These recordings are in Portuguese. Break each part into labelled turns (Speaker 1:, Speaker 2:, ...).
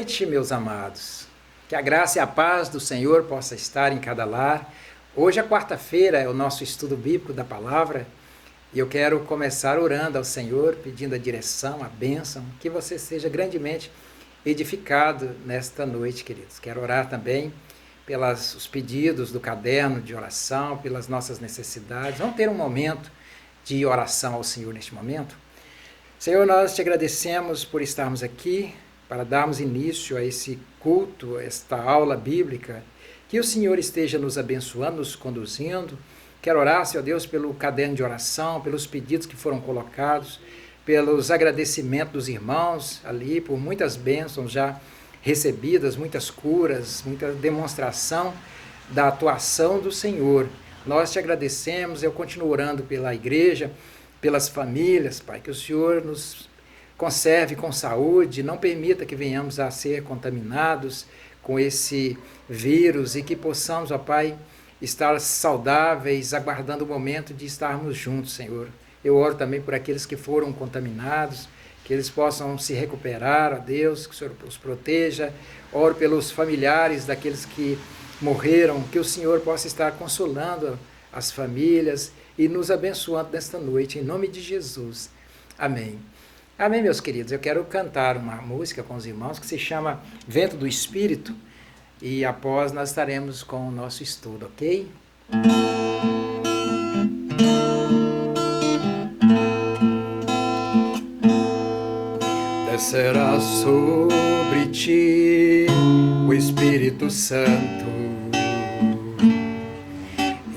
Speaker 1: noite, meus amados. Que a graça e a paz do Senhor possa estar em cada lar. Hoje, a quarta-feira, é o nosso estudo bíblico da palavra e eu quero começar orando ao Senhor, pedindo a direção, a bênção, que você seja grandemente edificado nesta noite, queridos. Quero orar também pelos pedidos do caderno de oração, pelas nossas necessidades. Vamos ter um momento de oração ao Senhor neste momento. Senhor, nós te agradecemos por estarmos aqui, para darmos início a esse culto, esta aula bíblica, que o Senhor esteja nos abençoando, nos conduzindo. Quero orar, Senhor Deus, pelo caderno de oração, pelos pedidos que foram colocados, pelos agradecimentos dos irmãos ali, por muitas bênçãos já recebidas, muitas curas, muita demonstração da atuação do Senhor. Nós te agradecemos, eu continuo orando pela igreja, pelas famílias, Pai, que o Senhor nos conserve com saúde, não permita que venhamos a ser contaminados com esse vírus e que possamos, ó Pai, estar saudáveis, aguardando o momento de estarmos juntos, Senhor. Eu oro também por aqueles que foram contaminados, que eles possam se recuperar, ó Deus, que o Senhor os proteja. Oro pelos familiares daqueles que morreram, que o Senhor possa estar consolando as famílias e nos abençoando nesta noite, em nome de Jesus. Amém. Amém, meus queridos. Eu quero cantar uma música com os irmãos que se chama Vento do Espírito e após nós estaremos com o nosso estudo, ok? Descerá sobre ti o Espírito Santo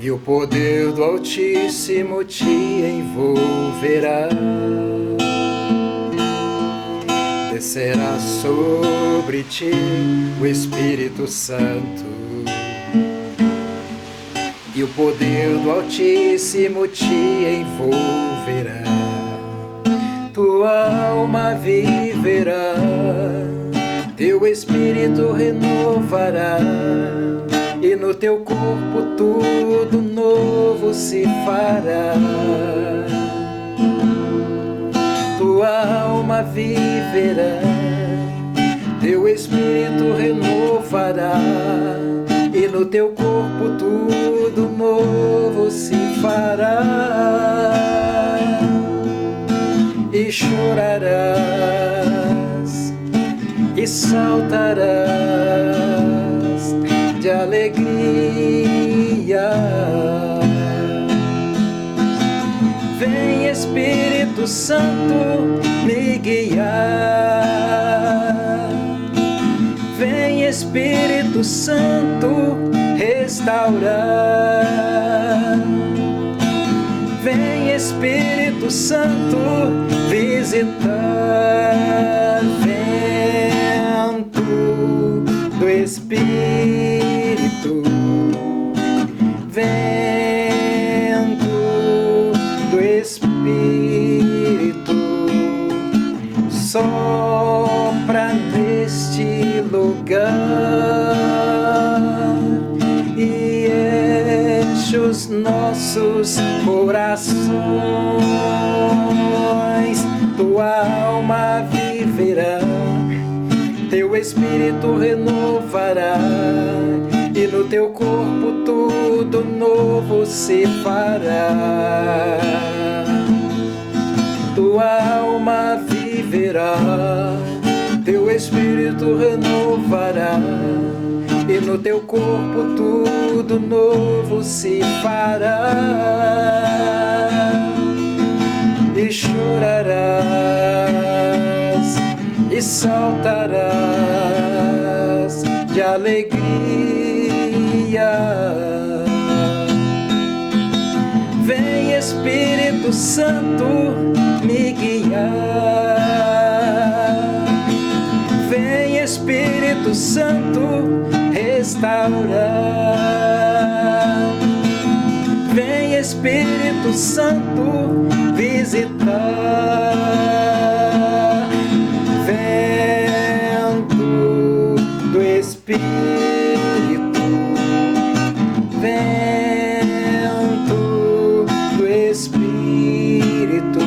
Speaker 1: e o poder do Altíssimo te envolverá. Descerá sobre ti o Espírito Santo e o poder do Altíssimo te envolverá. Tua alma viverá, teu espírito renovará e no teu corpo tudo novo se fará. Tua alma viverá, teu espírito renovará e no teu corpo tudo novo se fará. E chorarás e saltarás de alegria. Vem Espírito Santo me guiar, vem Espírito Santo restaurar, vem Espírito Santo visitar. Vento do Espírito, vento do Espírito, sopra neste lugar e enche os nossos corações. Tua alma viverá, teu espírito renovará e no teu corpo tudo novo se fará. Tua alma viverá, teu espírito renovará e no teu corpo tudo novo se fará. E chorarás e saltarás de alegria. Vem Espírito Santo me guiar, vem Espírito Santo restaurar, vem Espírito Santo visitar. Vento do Espírito, vento do Espírito,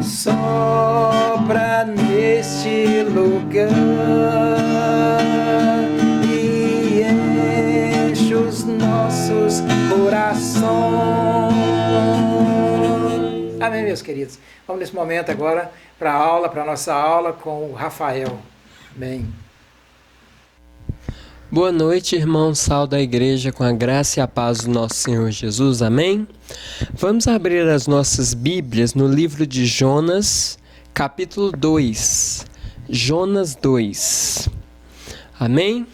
Speaker 1: sopra neste lugar nossos corações. Amém, meus queridos. Vamos nesse momento agora para a aula, para a nossa aula com o Rafael. Amém.
Speaker 2: Boa noite, irmão, sal da igreja, com a graça e a paz do nosso Senhor Jesus, amém? Vamos abrir as nossas Bíblias no livro de Jonas, capítulo 2. Jonas 2, amém?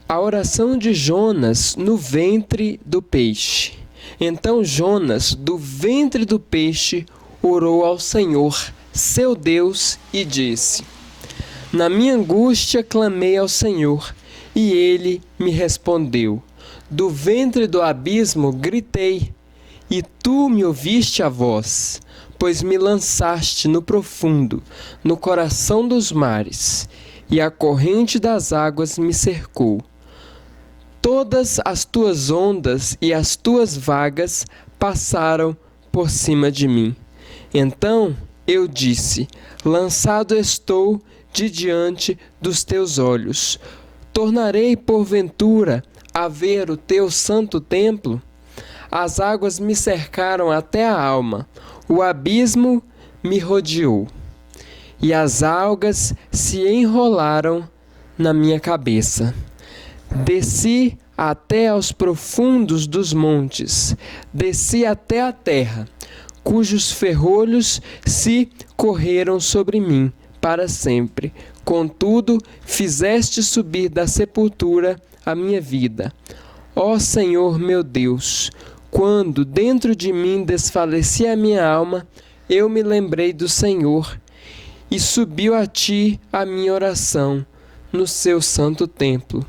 Speaker 2: A oração de Jonas no ventre do peixe. Então Jonas, do ventre do peixe, orou ao Senhor, seu Deus, e disse: Na minha angústia clamei ao Senhor, e ele me respondeu. Do ventre do abismo gritei, e tu me ouviste a voz, pois me lançaste no profundo, no coração dos mares, e a corrente das águas me cercou. Todas as tuas ondas e as tuas vagas passaram por cima de mim. Então eu disse: lançado estou de diante dos teus olhos. Tornarei porventura a ver o teu santo templo? As águas me cercaram até a alma, o abismo me rodeou, e as algas se enrolaram na minha cabeça. Desci até aos profundos dos montes, desci até a terra, cujos ferrolhos se correram sobre mim para sempre. Contudo, fizeste subir da sepultura a minha vida. Ó Senhor meu Deus, quando dentro de mim desfalecia a minha alma, eu me lembrei do Senhor, e subiu a ti a minha oração no seu santo templo.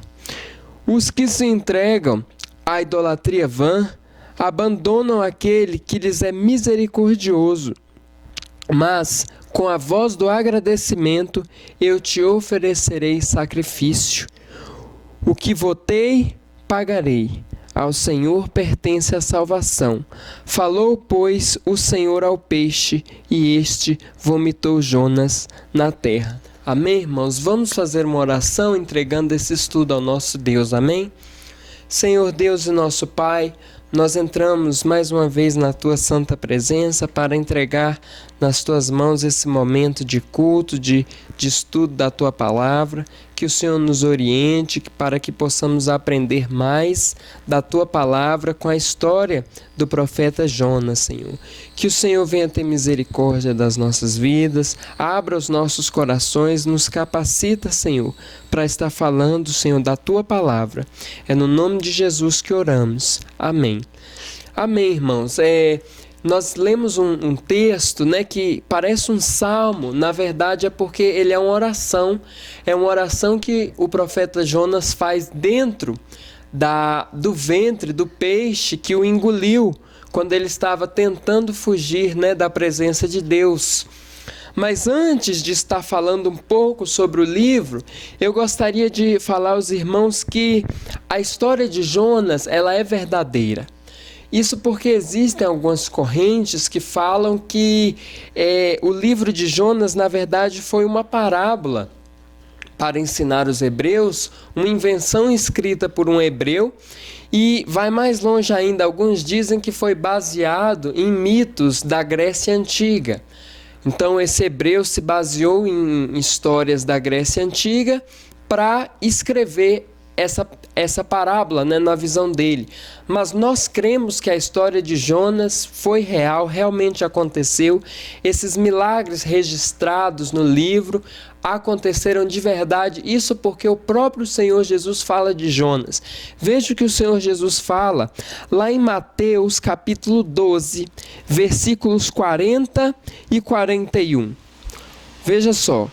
Speaker 2: Os que se entregam à idolatria vã abandonam aquele que lhes é misericordioso. Mas, com a voz do agradecimento, eu te oferecerei sacrifício. O que votei, pagarei. Ao Senhor pertence a salvação. Falou, pois, o Senhor ao peixe, e este vomitou Jonas na terra. Amém, irmãos? Vamos fazer uma oração entregando esse estudo ao nosso Deus. Amém? Senhor Deus e nosso Pai, nós entramos mais uma vez na Tua santa presença para entregar nas Tuas mãos esse momento de culto, de estudo da Tua palavra. Que o Senhor nos oriente para que possamos aprender mais da Tua palavra com a história do profeta Jonas, Senhor. Que o Senhor venha ter misericórdia das nossas vidas, abra os nossos corações, nos capacita, Senhor, para estar falando, Senhor, da Tua palavra. É no nome de Jesus que oramos. Amém. Amém, irmãos. Nós lemos um texto, né, que parece um salmo. Na verdade é porque ele é uma oração que o profeta Jonas faz dentro do ventre do peixe que o engoliu quando ele estava tentando fugir, né, da presença de Deus. Mas antes de estar falando um pouco sobre o livro, eu gostaria de falar aos irmãos que a história de Jonas, ela é verdadeira. Isso porque existem algumas correntes que falam que o livro de Jonas, na verdade, foi uma parábola para ensinar os hebreus, uma invenção escrita por um hebreu, e vai mais longe ainda. Alguns dizem que foi baseado em mitos da Grécia Antiga. Então, esse hebreu se baseou em histórias da Grécia Antiga para escrever essa parábola, né, na visão dele. Mas nós cremos que a história de Jonas foi real, realmente aconteceu. Esses milagres registrados no livro aconteceram de verdade. Isso porque o próprio Senhor Jesus fala de Jonas. Veja o que o Senhor Jesus fala lá em Mateus capítulo 12, versículos 40 e 41. Veja só.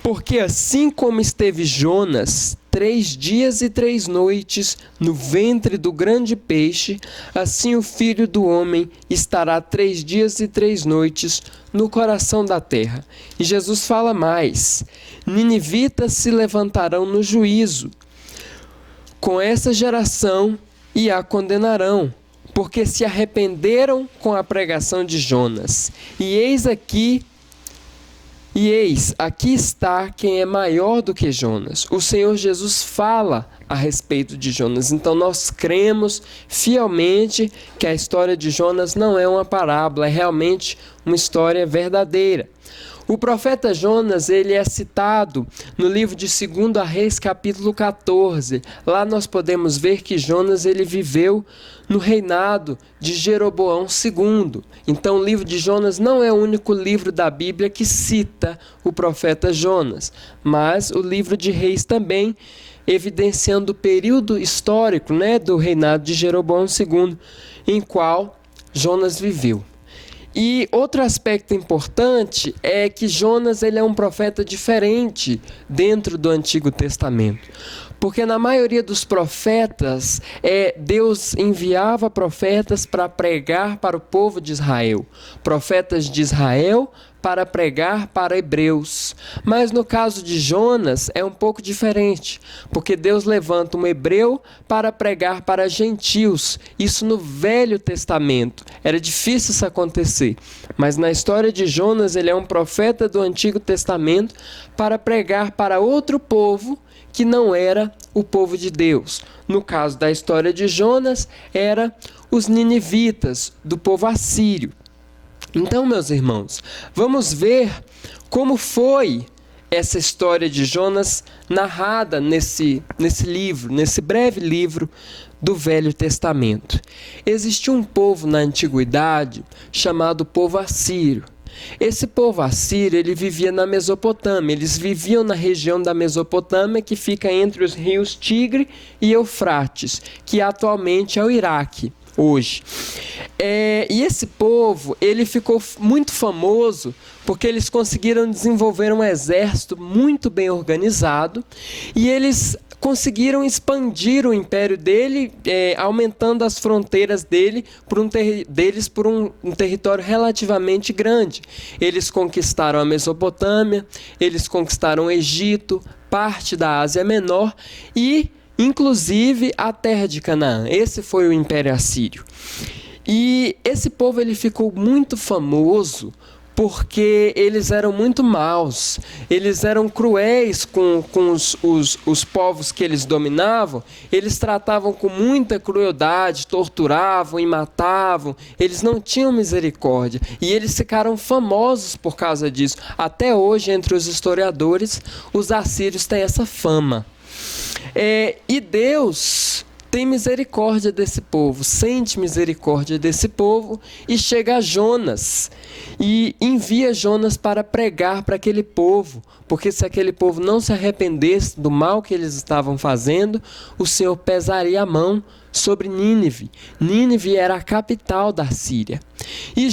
Speaker 2: Porque assim como esteve Jonas 3 dias e 3 noites no ventre do grande peixe, assim o Filho do Homem estará 3 dias e 3 noites no coração da terra. E Jesus fala mais: ninivitas se levantarão no juízo com essa geração e a condenarão, porque se arrependeram com a pregação de Jonas. E eis, aqui está quem é maior do que Jonas. O Senhor Jesus fala a respeito de Jonas. Então nós cremos fielmente que a história de Jonas não é uma parábola, é realmente uma história verdadeira. O profeta Jonas, ele é citado no livro de 2 Reis, capítulo 14. Lá nós podemos ver que Jonas ele viveu no reinado de Jeroboão II. Então o livro de Jonas não é o único livro da Bíblia que cita o profeta Jonas, mas o livro de Reis também, evidenciando o período histórico, do reinado de Jeroboão II, em qual Jonas viveu. E outro aspecto importante é que Jonas ele é um profeta diferente dentro do Antigo Testamento. Porque na maioria dos profetas, Deus enviava profetas para pregar para o povo de Israel. Profetas de Israel para pregar para hebreus. Mas no caso de Jonas é um pouco diferente, porque Deus levanta um hebreu para pregar para gentios. Isso no Velho Testamento. Era difícil isso acontecer. Mas na história de Jonas, ele é um profeta do Antigo Testamento para pregar para outro povo que não era o povo de Deus. No caso da história de Jonas, era os ninivitas, do povo assírio. Então, meus irmãos, vamos ver como foi essa história de Jonas narrada nesse livro, nesse breve livro do Velho Testamento. Existia um povo na antiguidade chamado povo assírio. Esse povo assírio, ele vivia na Mesopotâmia. Eles viviam na região da Mesopotâmia que fica entre os rios Tigre e Eufrates, que atualmente é o Iraque. Hoje. E esse povo, ele ficou muito famoso porque eles conseguiram desenvolver um exército muito bem organizado e eles conseguiram expandir o império dele, aumentando as fronteiras deles por um território relativamente grande. Eles conquistaram a Mesopotâmia, eles conquistaram o Egito, parte da Ásia Menor e inclusive a terra de Canaã. Esse foi o Império Assírio. E esse povo ele ficou muito famoso porque eles eram muito maus, eles eram cruéis com os povos que eles dominavam, eles tratavam com muita crueldade, torturavam e matavam, eles não tinham misericórdia, e eles ficaram famosos por causa disso. Até hoje, entre os historiadores, os assírios têm essa fama. E Deus tem misericórdia desse povo, sente misericórdia desse povo e chega a Jonas e envia Jonas para pregar para aquele povo, porque se aquele povo não se arrependesse do mal que eles estavam fazendo, o Senhor pesaria a mão sobre Nínive. Nínive era a capital da Síria. E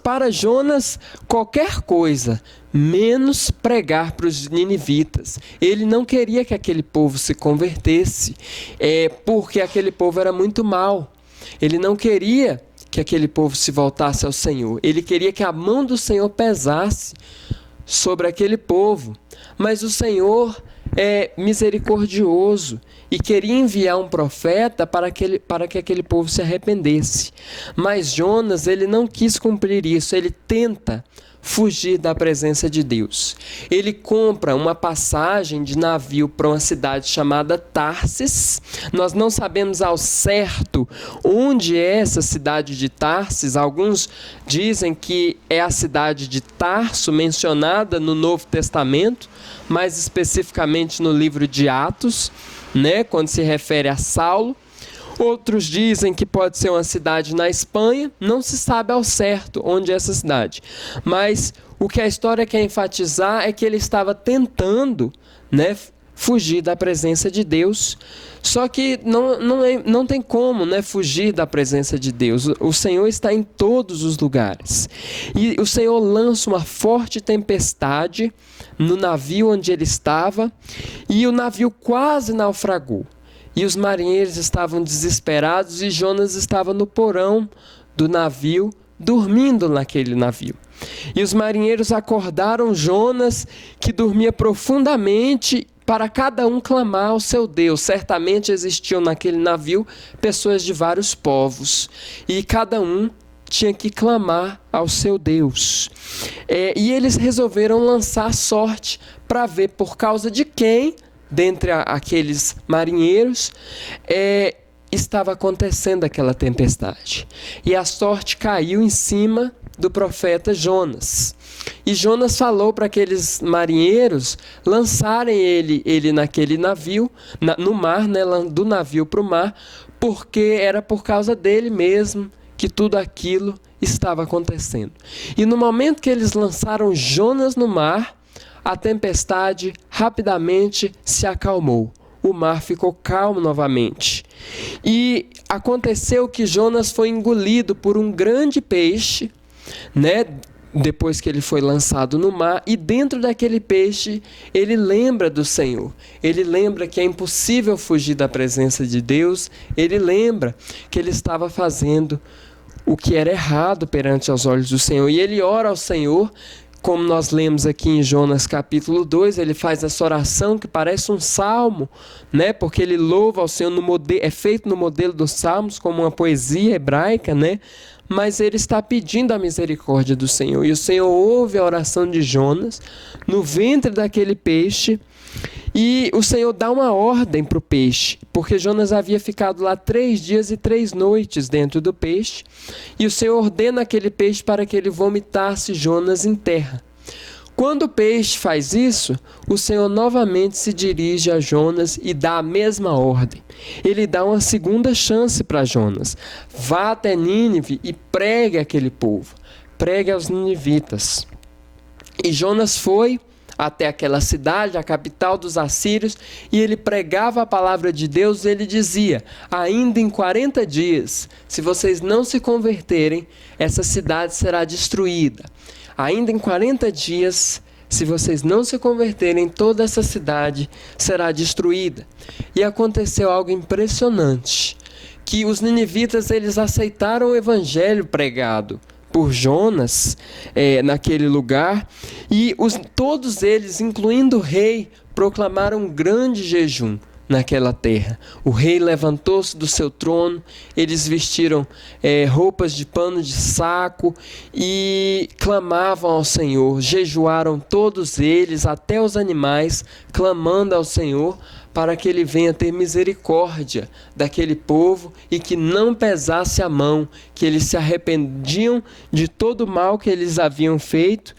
Speaker 2: para Jonas, qualquer coisa, menos pregar para os ninivitas. Ele não queria que aquele povo se convertesse, porque aquele povo era muito mau. Ele não queria que aquele povo se voltasse ao Senhor. Ele queria que a mão do Senhor pesasse sobre aquele povo. Mas o Senhor é misericordioso e queria enviar um profeta para que aquele povo se arrependesse. Mas Jonas, ele não quis cumprir isso, ele tenta fugir da presença de Deus. Ele compra uma passagem de navio para uma cidade chamada Tarsis. Nós não sabemos ao certo onde é essa cidade de Tarsis. Alguns dizem que é a cidade de Tarso, mencionada no Novo Testamento, mais especificamente no livro de Atos, quando se refere a Saulo. Outros dizem que pode ser uma cidade na Espanha, não se sabe ao certo onde é essa cidade. Mas o que a história quer enfatizar é que ele estava tentando, fugir da presença de Deus. Só que não tem como fugir da presença de Deus. O Senhor está em todos os lugares. E o Senhor lança uma forte tempestade no navio onde ele estava, e o navio quase naufragou. E os marinheiros estavam desesperados e Jonas estava no porão do navio, dormindo naquele navio. E os marinheiros acordaram Jonas, que dormia profundamente, para cada um clamar ao seu Deus. Certamente existiam naquele navio pessoas de vários povos, e cada um tinha que clamar ao seu Deus. E eles resolveram lançar sorte para ver por causa de quem dentre aqueles marinheiros, estava acontecendo aquela tempestade. E a sorte caiu em cima do profeta Jonas. E Jonas falou para aqueles marinheiros lançarem ele naquele navio, no mar, né, do navio para o mar, porque era por causa dele mesmo que tudo aquilo estava acontecendo. E no momento que eles lançaram Jonas no mar, a tempestade rapidamente se acalmou. O mar ficou calmo novamente. E aconteceu que Jonas foi engolido por um grande peixe, né? Depois que ele foi lançado no mar, e dentro daquele peixe ele lembra do Senhor. Ele lembra que é impossível fugir da presença de Deus. Ele lembra que ele estava fazendo o que era errado perante os olhos do Senhor. E ele ora ao Senhor, como nós lemos aqui em Jonas capítulo 2, ele faz essa oração que parece um salmo, né? Porque ele louva ao Senhor, é feito no modelo dos salmos, como uma poesia hebraica, né? Mas ele está pedindo a misericórdia do Senhor. E o Senhor ouve a oração de Jonas no ventre daquele peixe. E o Senhor dá uma ordem para o peixe, porque Jonas havia ficado lá 3 dias e 3 noites dentro do peixe. E o Senhor ordena aquele peixe para que ele vomitasse Jonas em terra. Quando o peixe faz isso, o Senhor novamente se dirige a Jonas e dá a mesma ordem. Ele dá uma segunda chance para Jonas. Vá até Nínive e pregue aquele povo. Pregue aos ninivitas. E Jonas foi até aquela cidade, a capital dos assírios, e ele pregava a palavra de Deus. E ele dizia: ainda em 40 dias, se vocês não se converterem, essa cidade será destruída. Ainda em 40 dias, se vocês não se converterem, toda essa cidade será destruída. E aconteceu algo impressionante, que os ninivitas eles aceitaram o evangelho pregado por Jonas naquele lugar, e todos eles, incluindo o rei, proclamaram um grande jejum naquela terra. O rei levantou-se do seu trono, eles vestiram roupas de pano de saco e clamavam ao Senhor. Jejuaram todos eles, até os animais, clamando ao Senhor para que ele venha ter misericórdia daquele povo e que não pesasse a mão, que eles se arrependiam de todo o mal que eles haviam feito,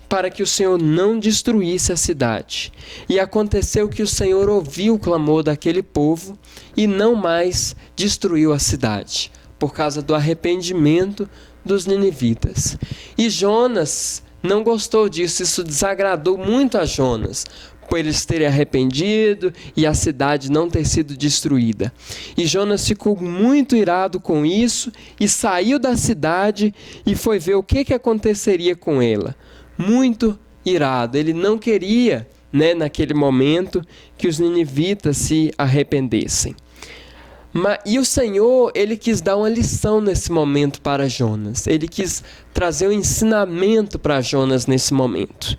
Speaker 2: para que o Senhor não destruísse a cidade. E aconteceu que o Senhor ouviu o clamor daquele povo e não mais destruiu a cidade, por causa do arrependimento dos ninivitas. E Jonas não gostou disso, isso desagradou muito a Jonas, por eles terem arrependido e a cidade não ter sido destruída. E Jonas ficou muito irado com isso e saiu da cidade e foi ver o que aconteceria com ela. Muito irado, ele não queria, naquele momento, que os ninivitas se arrependessem. E o Senhor, ele quis dar uma lição nesse momento para Jonas. Ele quis trazer um ensinamento para Jonas nesse momento.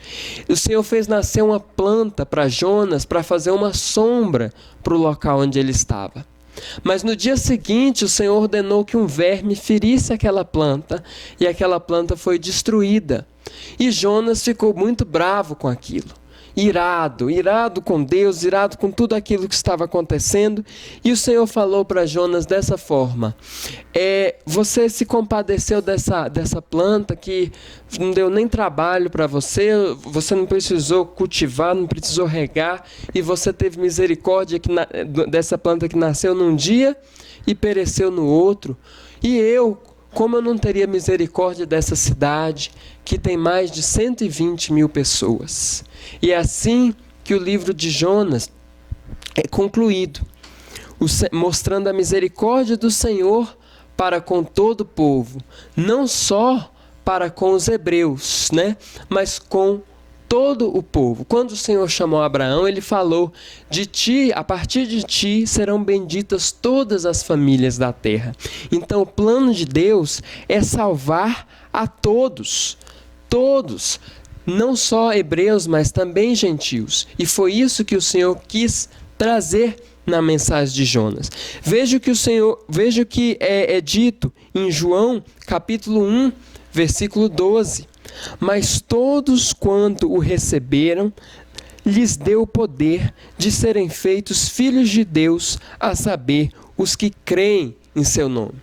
Speaker 2: O Senhor fez nascer uma planta para Jonas para fazer uma sombra para o local onde ele estava. Mas no dia seguinte, o Senhor ordenou que um verme ferisse aquela planta e aquela planta foi destruída. E Jonas ficou muito bravo com aquilo. Irado com Deus, irado com tudo aquilo que estava acontecendo. E o Senhor falou para Jonas dessa forma: você se compadeceu dessa planta que não deu nem trabalho para você, você não precisou cultivar, não precisou regar, e você teve misericórdia dessa planta que nasceu num dia e pereceu no outro. E como eu não teria misericórdia dessa cidade, que tem mais de 120 mil pessoas? E é assim que o livro de Jonas é concluído, mostrando a misericórdia do Senhor para com todo o povo, não só para com os hebreus, mas com todo o povo. Quando o Senhor chamou Abraão, ele falou: de ti, a partir de ti, serão benditas todas as famílias da terra. Então o plano de Deus é salvar a todos, não só hebreus, mas também gentios. E foi isso que o Senhor quis trazer na mensagem de Jonas. Veja o que é dito em João, capítulo 1, versículo 12. Mas todos quanto o receberam, lhes deu o poder de serem feitos filhos de Deus, a saber, os que creem em seu nome.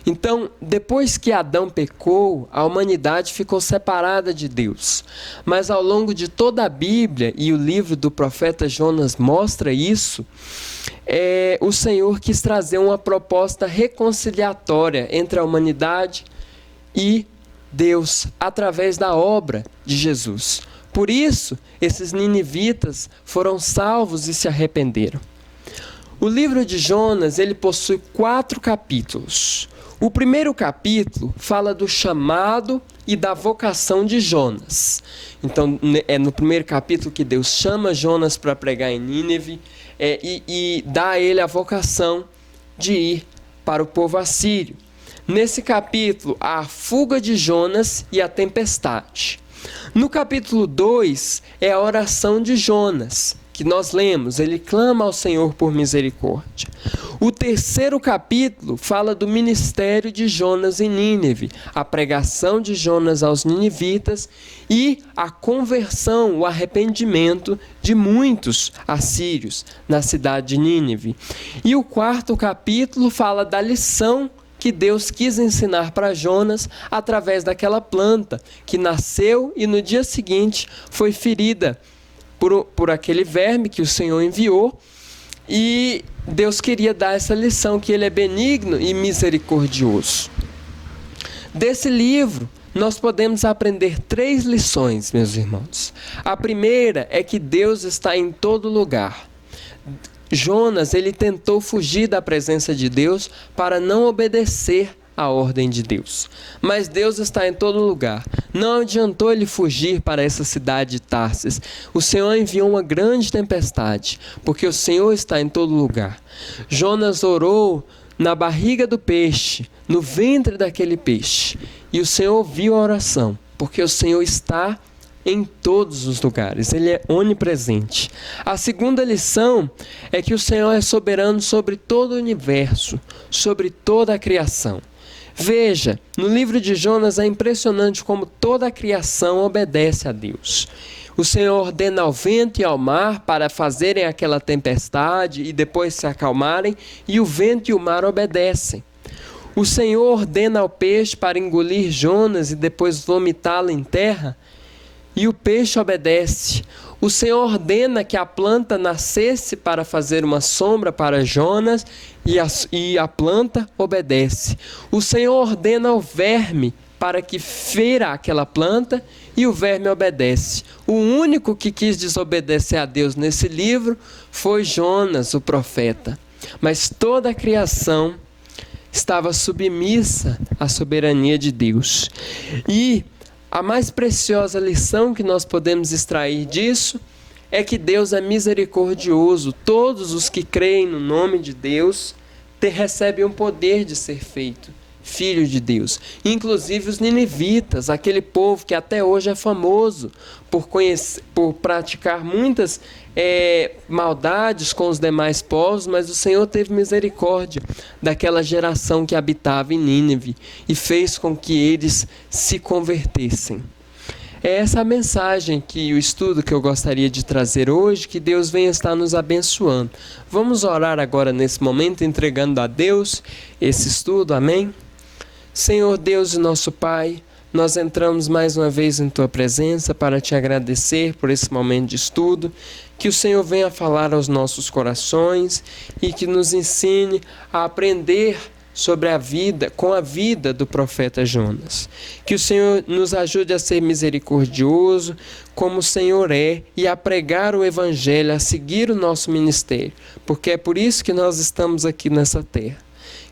Speaker 2: Então, depois que Adão pecou, a humanidade ficou separada de Deus. Mas ao longo de toda a Bíblia, e o livro do profeta Jonas mostra isso, o Senhor quis trazer uma proposta reconciliatória entre a humanidade e Deus, através da obra de Jesus. Por isso, esses ninivitas foram salvos e se arrependeram. O livro de Jonas, ele possui 4 capítulos. O primeiro capítulo fala do chamado e da vocação de Jonas. Então, é no primeiro capítulo que Deus chama Jonas para pregar em Nínive e dá a ele a vocação de ir para o povo assírio. Nesse capítulo, há a fuga de Jonas e a tempestade. No capítulo 2, é a oração de Jonas, que nós lemos, ele clama ao Senhor por misericórdia. O terceiro capítulo fala do ministério de Jonas em Nínive, a pregação de Jonas aos ninivitas e a conversão, o arrependimento de muitos assírios na cidade de Nínive. E o quarto capítulo fala da lição que Deus quis ensinar para Jonas através daquela planta que nasceu e no dia seguinte foi ferida por aquele verme que o Senhor enviou, e Deus queria dar essa lição, que Ele é benigno e misericordioso. Desse livro, nós podemos aprender 3 lições, meus irmãos. A primeira é que Deus está em todo lugar. Jonas, ele tentou fugir da presença de Deus para não obedecer a ordem de Deus. Mas Deus está em todo lugar. Não adiantou ele fugir para essa cidade de Tarsis. O Senhor enviou uma grande tempestade, porque o Senhor está em todo lugar. Jonas orou na barriga do peixe, no ventre daquele peixe. E o Senhor ouviu a oração, porque o Senhor está em todos os lugares, Ele é onipresente. A segunda lição é que o Senhor é soberano sobre todo o universo, sobre toda a criação. Veja, no livro de Jonas é impressionante como toda a criação obedece a Deus. O Senhor ordena ao vento e ao mar para fazerem aquela tempestade e depois se acalmarem, e o vento e o mar obedecem. O Senhor ordena ao peixe para engolir Jonas e depois vomitá-lo em terra, e o peixe obedece. O Senhor ordena que a planta nascesse para fazer uma sombra para Jonas, e a planta obedece. O Senhor ordena ao verme para que fira aquela planta, e o verme obedece. O único que quis desobedecer a Deus nesse livro foi Jonas, o profeta. Mas toda a criação estava submissa à soberania de Deus. E a mais preciosa lição que nós podemos extrair disso é que Deus é misericordioso. Todos os que creem no nome de Deus recebem o poder de ser feito filho de Deus. Inclusive os ninivitas, aquele povo que até hoje é famoso por praticar muitas maldades com os demais povos, mas o Senhor teve misericórdia daquela geração que habitava em Nínive e fez com que eles se convertessem. É essa a mensagem o estudo que eu gostaria de trazer hoje, que Deus venha estar nos abençoando. Vamos orar agora nesse momento, entregando a Deus esse estudo, amém? Senhor Deus e nosso Pai, nós entramos mais uma vez em Tua presença para Te agradecer por esse momento de estudo, que o Senhor venha falar aos nossos corações e que nos ensine a aprender sobre com a vida do profeta Jonas. Que o Senhor nos ajude a ser misericordioso, como o Senhor é, e a pregar o Evangelho, a seguir o nosso ministério, porque é por isso que nós estamos aqui nessa terra.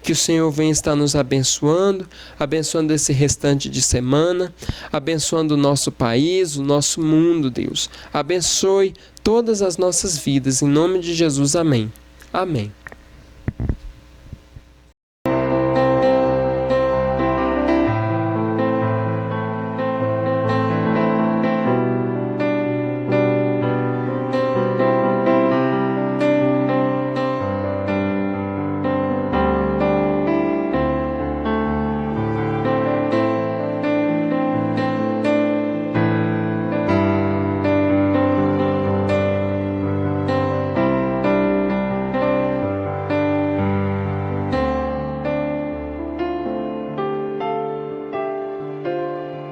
Speaker 2: Que o Senhor venha estar nos abençoando, abençoando esse restante de semana, abençoando o nosso país, o nosso mundo, Deus. Abençoe todas as nossas vidas, em nome de Jesus, amém. Amém.